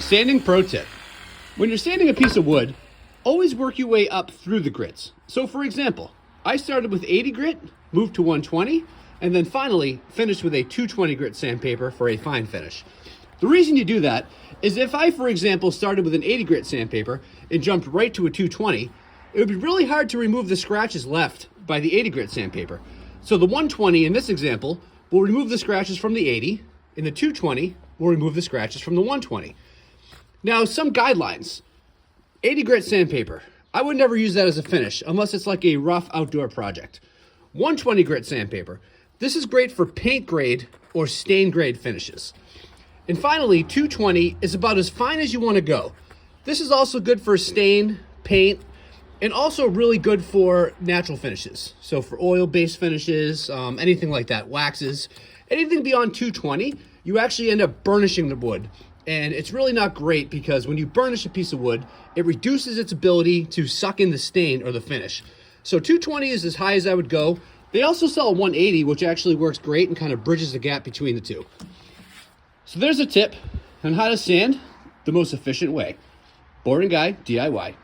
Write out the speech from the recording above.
Sanding pro tip. When you're sanding a piece of wood, always work your way up through the grits. So for example, I started with 80 grit, moved to 120, and then finally finished with a 220 grit sandpaper for a fine finish. The reason you do that is if I, for example, started with an 80 grit sandpaper and jumped right to a 220, it would be really hard to remove the scratches left by the 80 grit sandpaper. So the 120 in this example will remove the scratches from the 80, and the 220 will remove the scratches from the 120. Now, some guidelines. 80 grit sandpaper. I would never use that as a finish unless it's like a rough outdoor project. 120 grit sandpaper. This is great for paint grade or stain grade finishes. And finally, 220 is about as fine as you want to go. This is also good for stain, paint, and also really good for natural finishes. So for oil-based finishes, anything like that, waxes, anything beyond 220, you actually end up burnishing the wood. And it's really not great because when you burnish a piece of wood, it reduces its ability to suck in the stain or the finish. So 220 is as high as I would go. They also sell a 180, which actually works great and kind of bridges the gap between the two. So there's a tip on how to sand the most efficient way. Boring Guy DIY.